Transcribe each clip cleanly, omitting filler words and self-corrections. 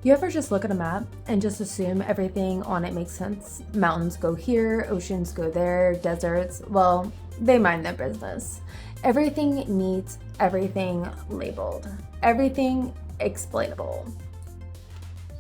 You ever just look at a map and just assume everything on it makes sense? Mountains go here, oceans go there, deserts, well, they mind their business. Everything needs everything labeled, everything explainable.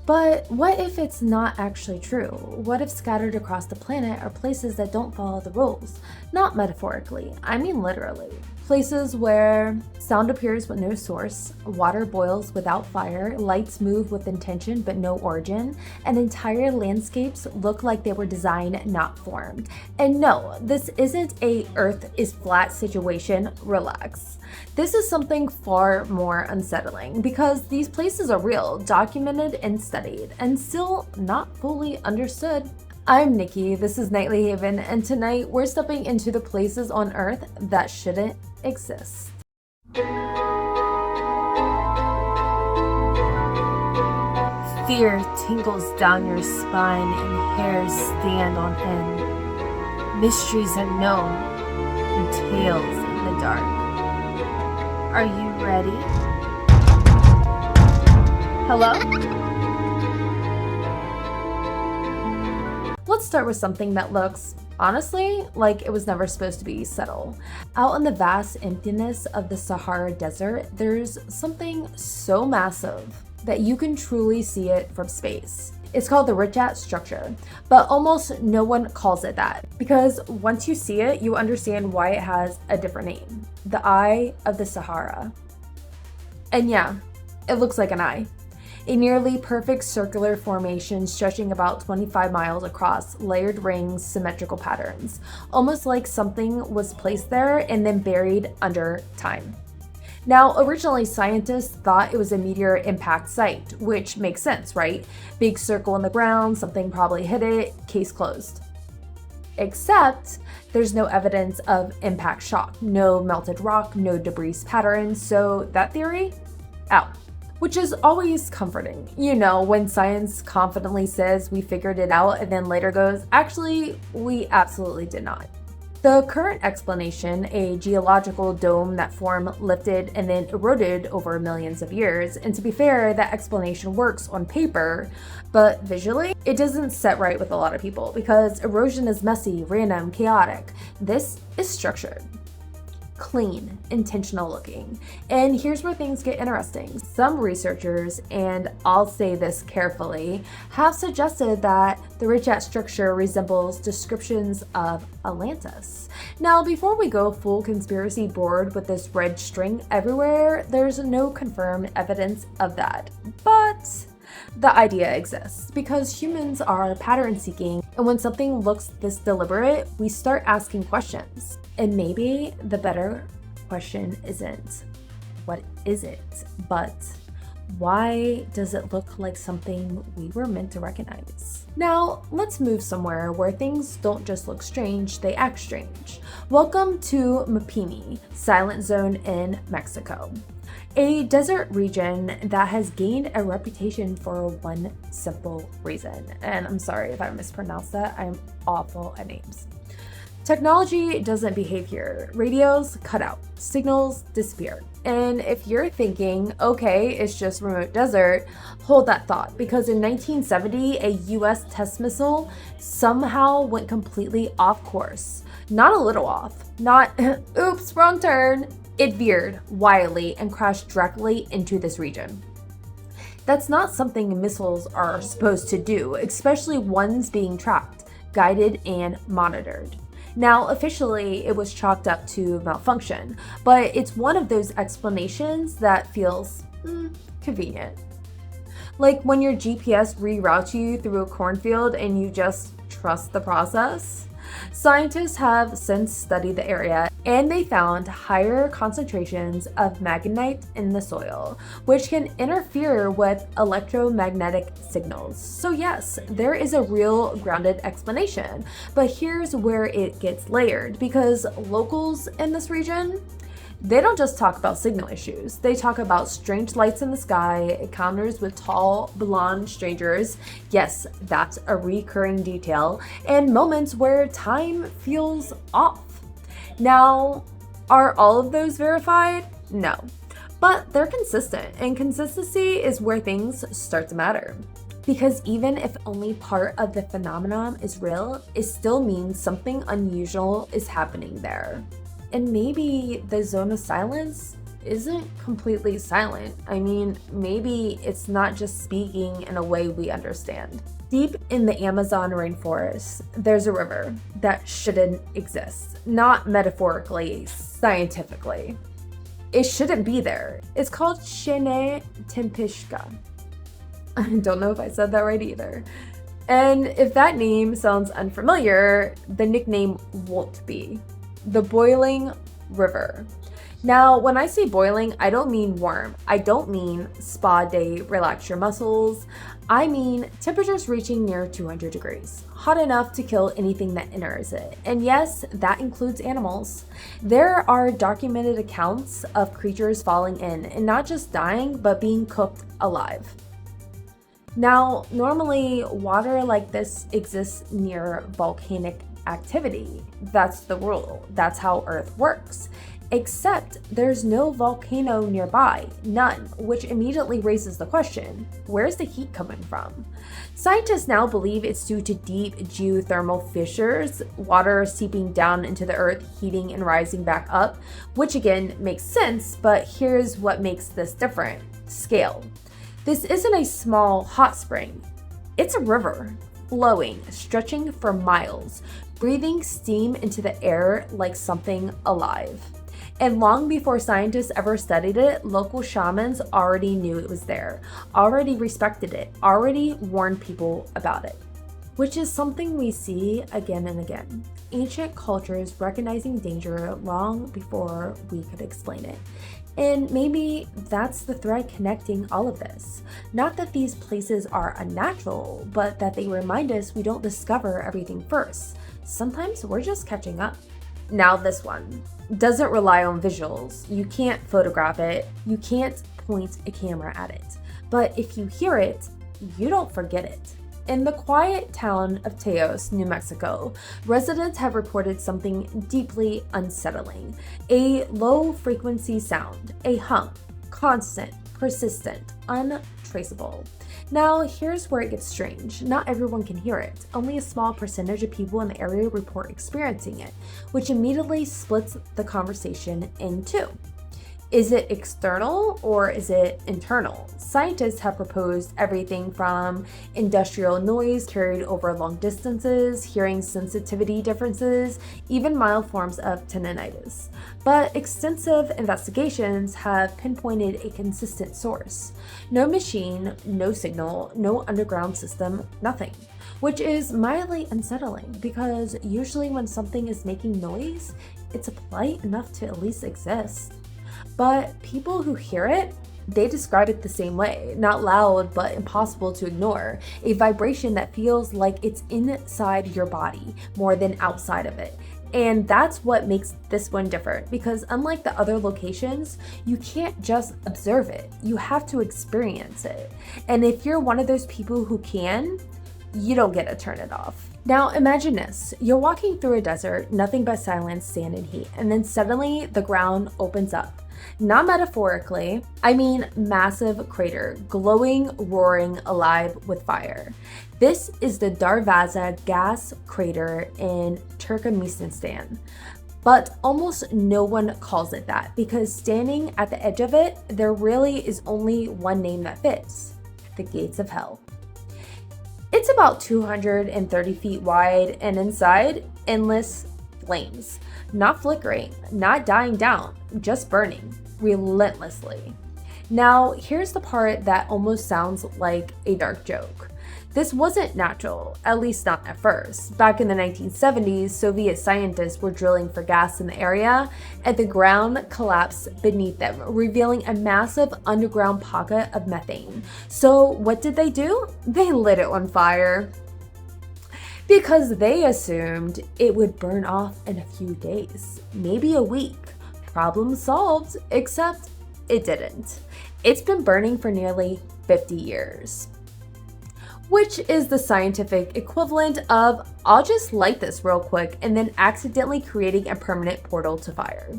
But what if it's not actually true? What if scattered across the planet are places that don't follow the rules? Not metaphorically, I mean literally. Places where sound appears with no source, water boils without fire, lights move with intention but no origin, and entire landscapes look like they were designed, not formed. And no, this isn't a Earth is flat situation, relax. This is something far more unsettling because these places are real, documented and studied, and still not fully understood. I'm Nikki, this is Nightly Haven, and tonight we're stepping into the places on Earth that shouldn't exist. Fear tingles down your spine and hairs stand on end. Mysteries unknown and tales in the dark. Are you ready? Hello? Let's start with something that looks, honestly, like it was never supposed to be subtle. Out in the vast emptiness of the Sahara Desert, there's something so massive that you can truly see it from space. It's called the richat structure, but almost no one calls it that because once you see it, you understand why it has a different name. The Eye of the Sahara. And yeah, it looks like an eye. A nearly perfect circular formation stretching about 25 miles across, layered rings, symmetrical patterns, almost like something was placed there and then buried under time. Now, originally scientists thought it was a meteor impact site, which makes sense, right? Big circle in the ground, something probably hit it, case closed. Except there's no evidence of impact shock, no melted rock, no debris patterns, so that theory, out. Which is always comforting, you know, when science confidently says we figured it out and then later goes, actually, we absolutely did not. The current explanation, a geological dome that formed, lifted, and then eroded over millions of years, and to be fair, that explanation works on paper, but visually, it doesn't set right with a lot of people because erosion is messy, random, chaotic. This is structured. Clean, intentional looking. And here's where things get interesting. Some researchers, and I'll say this carefully, have suggested that the richat structure resembles descriptions of Atlantis. Now, before we go full conspiracy board with this red string everywhere, there's no confirmed evidence of that. But the idea exists because humans are pattern seeking, and when something looks this deliberate, we start asking questions. And maybe the better question isn't, what is it? But why does it look like something we were meant to recognize? Now, let's move somewhere where things don't just look strange, they act strange. Welcome to Mapimi, Silent Zone in Mexico. A desert region that has gained a reputation for one simple reason. And I'm sorry if I mispronounced that, I'm awful at names. Technology doesn't behave here. Radios cut out, signals disappear. And if you're thinking, okay, it's just remote desert, hold that thought, because in 1970, a US test missile somehow went completely off course. Not a little off, not, oops, wrong turn. It veered wildly and crashed directly into this region. That's not something missiles are supposed to do, especially ones being tracked, guided, and monitored. Now, officially, it was chalked up to malfunction, but it's one of those explanations that feels convenient. Like when your GPS reroutes you through a cornfield and you just trust the process. Scientists have since studied the area and they found higher concentrations of magnetite in the soil, which can interfere with electromagnetic signals. So yes, there is a real grounded explanation, but here's where it gets layered because locals in this region, they don't just talk about signal issues. They talk about strange lights in the sky, encounters with tall, blonde strangers. Yes, that's a recurring detail. And moments where time feels off. Now, are all of those verified? No. But they're consistent, and consistency is where things start to matter. Because even if only part of the phenomenon is real, it still means something unusual is happening there. And maybe the zone of silence isn't completely silent. I mean, maybe it's not just speaking in a way we understand. Deep in the Amazon rainforest, there's a river that shouldn't exist. Not metaphorically, scientifically. It shouldn't be there. It's called Shene Tempishka. I don't know if I said that right either. And if that name sounds unfamiliar, the nickname won't be. The Boiling River. Now, when I say boiling, I don't mean warm. I don't mean spa day, relax your muscles. I mean temperatures reaching near 200 degrees, hot enough to kill anything that enters it. And yes, that includes animals. There are documented accounts of creatures falling in and not just dying, but being cooked alive. Now, normally water like this exists near volcanic activity. That's the rule. That's how Earth works. Except there's no volcano nearby, none, which immediately raises the question, where's the heat coming from? Scientists now believe it's due to deep geothermal fissures, water seeping down into the earth, heating and rising back up, which again makes sense, but here's what makes this different: scale. This isn't a small hot spring. It's a river, flowing, stretching for miles, breathing steam into the air like something alive. And long before scientists ever studied it, local shamans already knew it was there, already respected it, already warned people about it. Which is something we see again and again. Ancient cultures recognizing danger long before we could explain it. And maybe that's the thread connecting all of this. Not that these places are unnatural, but that they remind us we don't discover everything first. Sometimes we're just catching up. Now this one doesn't rely on visuals. You can't photograph it. You can't point a camera at it. But if you hear it, you don't forget it. In the quiet town of Taos, New Mexico, residents have reported something deeply unsettling. A low-frequency sound, a hum, constant, persistent, untraceable. Now, here's where it gets strange. Not everyone can hear it. Only a small percentage of people in the area report experiencing it, which immediately splits the conversation in two. Is it external or is it internal? Scientists have proposed everything from industrial noise carried over long distances, hearing sensitivity differences, even mild forms of tinnitus. But extensive investigations have pinpointed a consistent source. No machine, no signal, no underground system, nothing. Which is mildly unsettling because usually when something is making noise, it's polite enough to at least exist. But people who hear it, they describe it the same way. Not loud, but impossible to ignore. A vibration that feels like it's inside your body more than outside of it. And that's what makes this one different, because unlike the other locations, you can't just observe it. You have to experience it. And if you're one of those people who can, you don't get to turn it off. Now imagine this, you're walking through a desert, nothing but silence, sand, and heat, and then suddenly the ground opens up. Not metaphorically, I mean massive crater, glowing, roaring, alive with fire. This is the Darvaza gas crater in Turkmenistan. But almost no one calls it that because standing at the edge of it, there really is only one name that fits: the gates of hell. It's about 230 feet wide, and inside, endless flames. Not flickering, not dying down, just burning relentlessly. Now, here's the part that almost sounds like a dark joke. This wasn't natural, at least not at first. Back in the 1970s, Soviet scientists were drilling for gas in the area, and the ground collapsed beneath them, revealing a massive underground pocket of methane. So what did they do? They lit it on fire. Because they assumed it would burn off in a few days, maybe a week. Problem solved, except it didn't. It's been burning for nearly 50 years. Which is the scientific equivalent of, I'll just light this real quick and then accidentally creating a permanent portal to fire.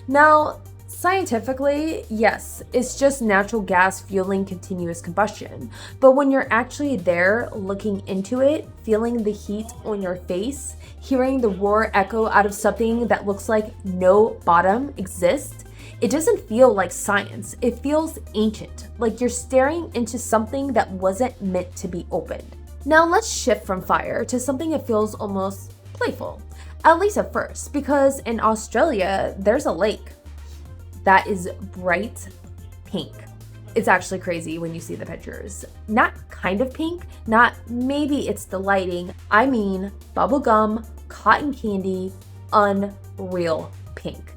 Now, Scientifically, yes, it's just natural gas fueling continuous combustion. But when you're actually there, looking into it, feeling the heat on your face, hearing the roar echo out of something that looks like no bottom exists, it doesn't feel like science. It feels ancient, like you're staring into something that wasn't meant to be opened. Now let's shift from fire to something that feels almost playful, at least at first, because in Australia, there's a lake that is bright pink. It's actually crazy when you see the pictures. Not kind of pink, not maybe it's the lighting. I mean bubblegum, cotton candy, unreal pink.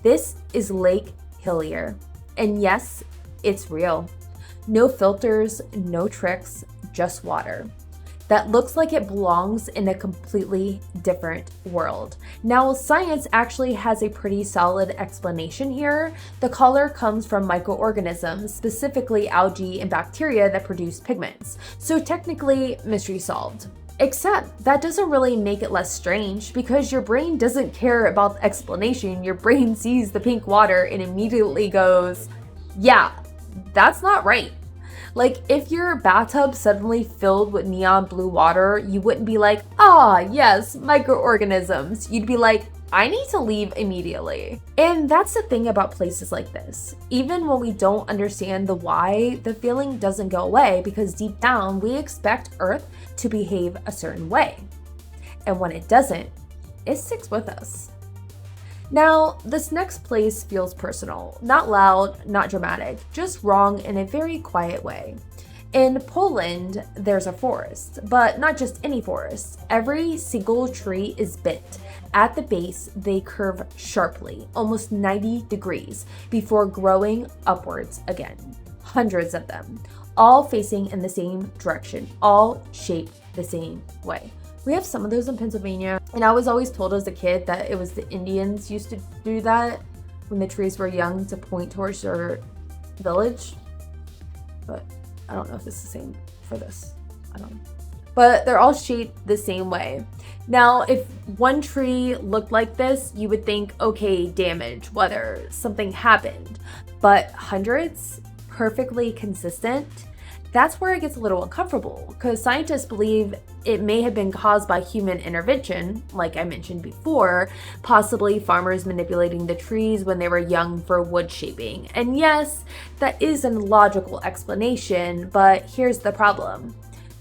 This is Lake Hillier. And yes, it's real. No filters, no tricks, just water that looks like it belongs in a completely different world. Now, science actually has a pretty solid explanation here. The color comes from microorganisms, specifically algae and bacteria that produce pigments. So technically, mystery solved. Except that doesn't really make it less strange because your brain doesn't care about the explanation. Your brain sees the pink water and immediately goes, yeah, that's not right. Like, if your bathtub suddenly filled with neon blue water, you wouldn't be like, ah, yes, microorganisms. You'd be like, I need to leave immediately. And that's the thing about places like this. Even when we don't understand the why, the feeling doesn't go away because deep down, we expect Earth to behave a certain way. And when it doesn't, it sticks with us. Now, this next place feels personal, not loud, not dramatic, just wrong in a very quiet way. In Poland, there's a forest, but not just any forest. Every single tree is bent. At the base, they curve sharply, almost 90 degrees, before growing upwards again. Hundreds of them, all facing in the same direction, all shaped the same way. We have some of those in Pennsylvania, and I was always told as a kid that it was the Indians used to do that when the trees were young to point towards their village. But I don't know if it's the same for this. I don't know. But they're all shaped the same way. Now, if one tree looked like this, you would think, okay, damage, weather, something happened. But hundreds, perfectly consistent, that's where it gets a little uncomfortable because scientists believe it may have been caused by human intervention, like I mentioned before, possibly farmers manipulating the trees when they were young for wood shaping. And yes, that is a logical explanation, but here's the problem.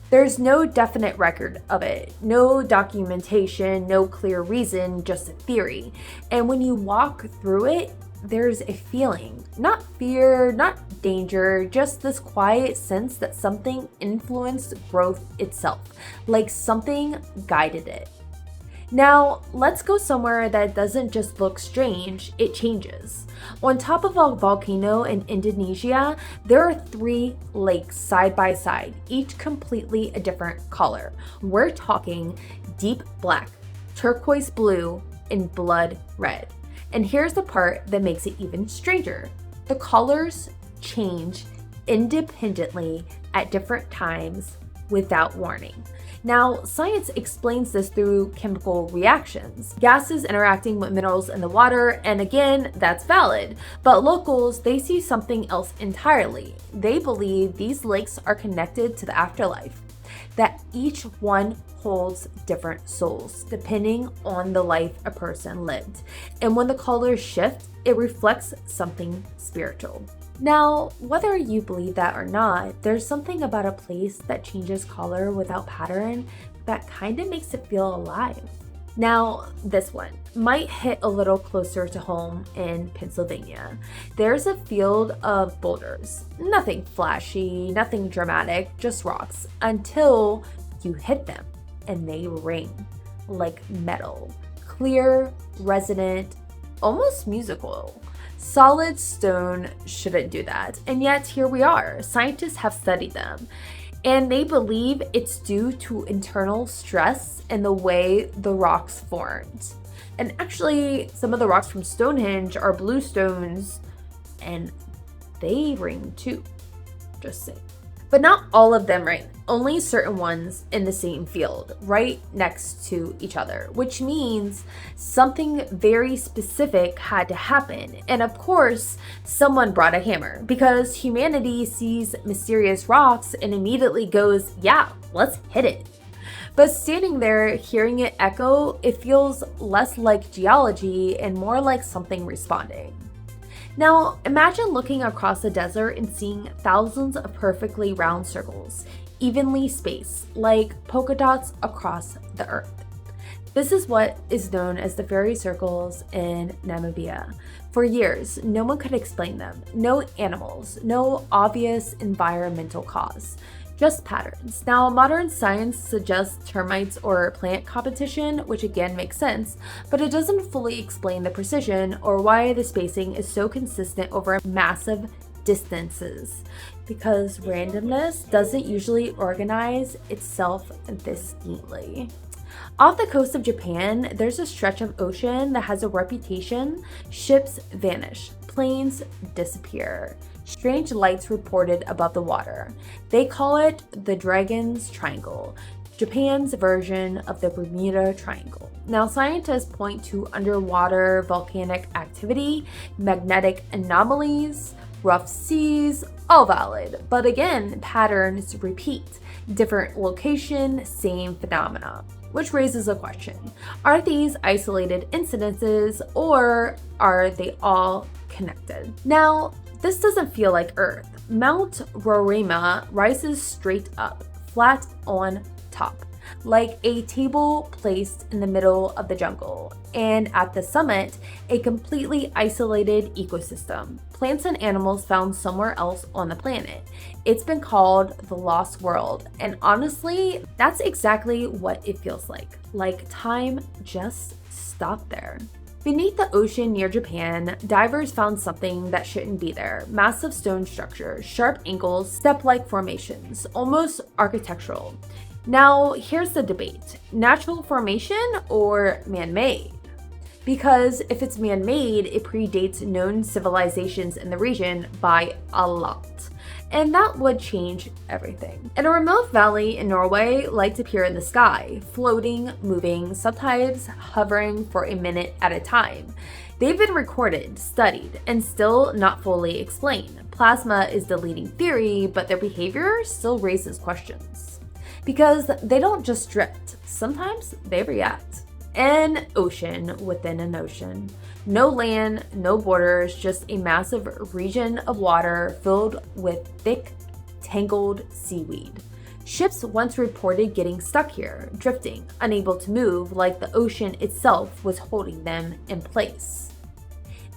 There's no definite record of it, no documentation, no clear reason, just a theory. And when you walk through it, there's a feeling, not fear, not danger, just this quiet sense that something influenced growth itself, like something guided it. Now, let's go somewhere that doesn't just look strange, it changes. On top of a volcano in Indonesia, there are 3 lakes side by side, each completely a different color. We're talking deep black, turquoise blue, and blood red. And here's the part that makes it even stranger. The colors change independently at different times without warning. Now, science explains this through chemical reactions, gases interacting with minerals in the water, and again, that's valid. But locals, they see something else entirely. They believe these lakes are connected to the afterlife, that each one holds different souls depending on the life a person lived. And when the colors shift, it reflects something spiritual. Now, whether you believe that or not, there's something about a place that changes color without pattern that kind of makes it feel alive. Now, this one might hit a little closer to home in Pennsylvania. There's a field of boulders. Nothing flashy, nothing dramatic, just rocks until you hit them and they ring like metal. Clear, resonant, almost musical. Solid stone shouldn't do that. And yet here we are. Scientists have studied them. And they believe it's due to internal stress and the way the rocks formed. And actually, some of the rocks from Stonehenge are blue stones, and they ring too. Just saying. But not all of them ring. only certain ones in the same field, right next to each other, which means something very specific had to happen. And of course, someone brought a hammer because humanity sees mysterious rocks and immediately goes, yeah, let's hit it. But standing there, hearing it echo, it feels less like geology and more like something responding. Now, imagine looking across the desert and seeing thousands of perfectly round circles, evenly spaced, like polka dots across the earth. This is what is known as the fairy circles in Namibia. For years, no one could explain them. No animals, no obvious environmental cause. Just patterns. Now, modern science suggests termites or plant competition, which again makes sense, but it doesn't fully explain the precision or why the spacing is so consistent over massive distances, because randomness doesn't usually organize itself this neatly. Off the coast of Japan, there's a stretch of ocean that has a reputation. Ships vanish, planes disappear. Strange lights reported above the water. They call it the Dragon's Triangle, Japan's version of the Bermuda Triangle. Now, scientists point to underwater volcanic activity, magnetic anomalies, rough seas, all valid. But again, patterns repeat. Different location, same phenomena. Which raises a question. Are these isolated incidences or are they all connected? Now, this doesn't feel like Earth. Mount Roraima rises straight up, flat on top, like a table placed in the middle of the jungle. And at the summit, a completely isolated ecosystem. Plants and animals found somewhere else on the planet. It's been called the Lost World. And honestly, that's exactly what it feels like. Like time just stopped there. Beneath the ocean near Japan, divers found something that shouldn't be there. Massive stone structures, sharp angles, step-like formations, almost architectural. Now, here's the debate. Natural formation or man-made? Because if it's man-made, it predates known civilizations in the region by a lot. And that would change everything. In a remote valley in Norway, lights appear in the sky, floating, moving, sometimes hovering for a minute at a time. They've been recorded, studied, and still not fully explained. Plasma is the leading theory, but their behavior still raises questions. Because they don't just drift, sometimes they react. An ocean within an ocean. No land, no borders, just a massive region of water filled with thick, tangled seaweed. Ships once reported getting stuck here, drifting, unable to move, like the ocean itself was holding them in place.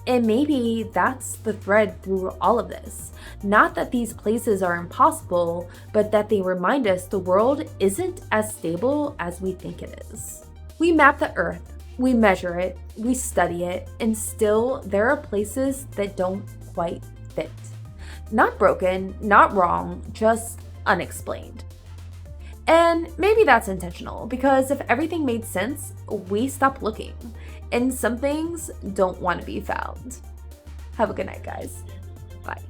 And maybe that's the thread through all of this. Not that these places are impossible, but that they remind us the world isn't as stable as we think it is. We map the Earth, we measure it, we study it, and still there are places that don't quite fit. Not broken, not wrong, just unexplained. And maybe that's intentional, because if everything made sense, we stop looking, and some things don't want to be found. Have a good night, guys. Bye.